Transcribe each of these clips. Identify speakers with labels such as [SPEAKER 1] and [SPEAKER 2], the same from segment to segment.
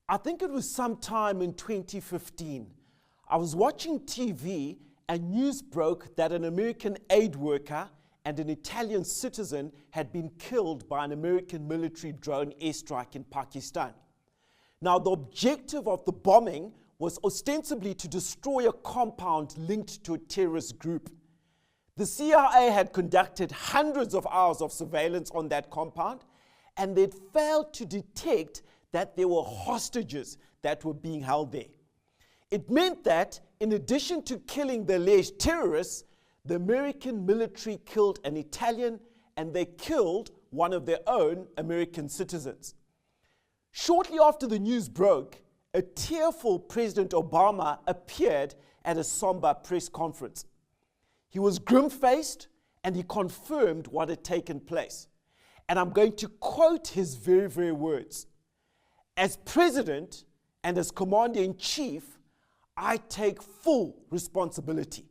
[SPEAKER 1] I think it was sometime in 2015. I was watching TV and news broke that an American aid worker and an Italian citizen had been killed by an American military drone airstrike in Pakistan. Now, the objective of the bombing was ostensibly to destroy a compound linked to a terrorist group. The CIA had conducted hundreds of hours of surveillance on that compound, and they'd failed to detect that there were hostages that were being held there. It meant that, in addition to killing the alleged terrorists, the American military killed an Italian and they killed one of their own American citizens. Shortly after the news broke, a tearful President Obama appeared at a somber press conference. He was grim-faced and he confirmed what had taken place. And I'm going to quote his very words. "As President and as Commander-in-Chief, I take full responsibility."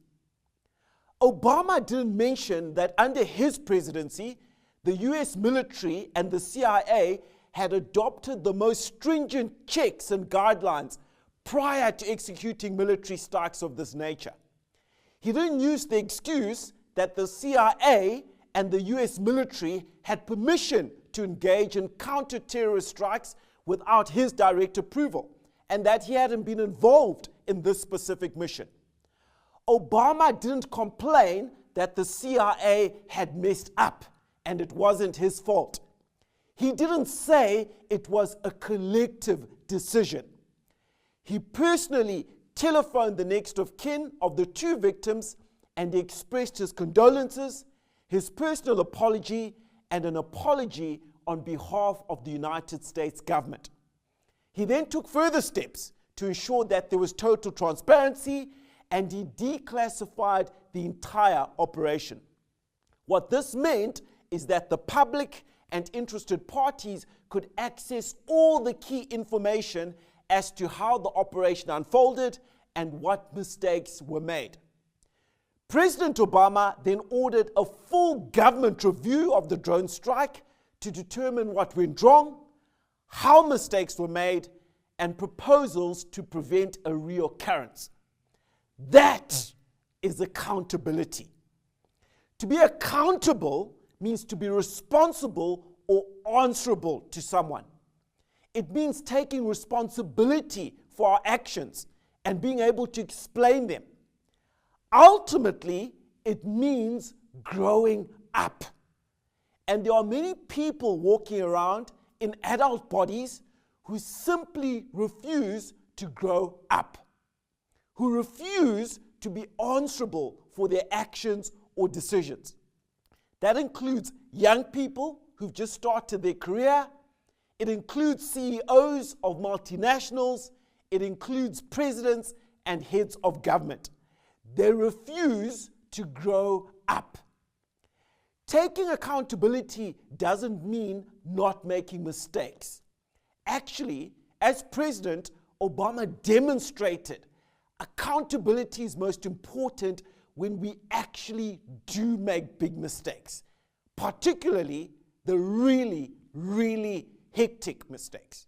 [SPEAKER 1] Obama didn't mention that under his presidency, the US military and the CIA had adopted the most stringent checks and guidelines prior to executing military strikes of this nature. He didn't use the excuse that the CIA and the US military had permission to engage in counter-terrorist strikes without his direct approval, and that he hadn't been involved in this specific mission. Obama didn't complain that the CIA had messed up and it wasn't his fault. He didn't say it was a collective decision. He personally telephoned the next of kin of the two victims and he expressed his condolences, his personal apology, and an apology on behalf of the United States government. He then took further steps to ensure that there was total transparency, and he declassified the entire operation. What this meant is that the public and interested parties could access all the key information as to how the operation unfolded and what mistakes were made. President Obama then ordered a full government review of the drone strike to determine what went wrong, how mistakes were made, and proposals to prevent a reoccurrence. That is accountability. To be accountable means to be responsible or answerable to someone. It means taking responsibility for our actions and being able to explain them. Ultimately, it means growing up. And there are many people walking around in adult bodies who simply refuse to grow up, who refuse to be answerable for their actions or decisions. That includes young people who've just started their career. It includes CEOs of multinationals. It includes presidents and heads of government. They refuse to grow up. Taking accountability doesn't mean not making mistakes. Actually, as president, Obama demonstrated accountability is most important when we actually do make big mistakes, particularly the really hectic mistakes.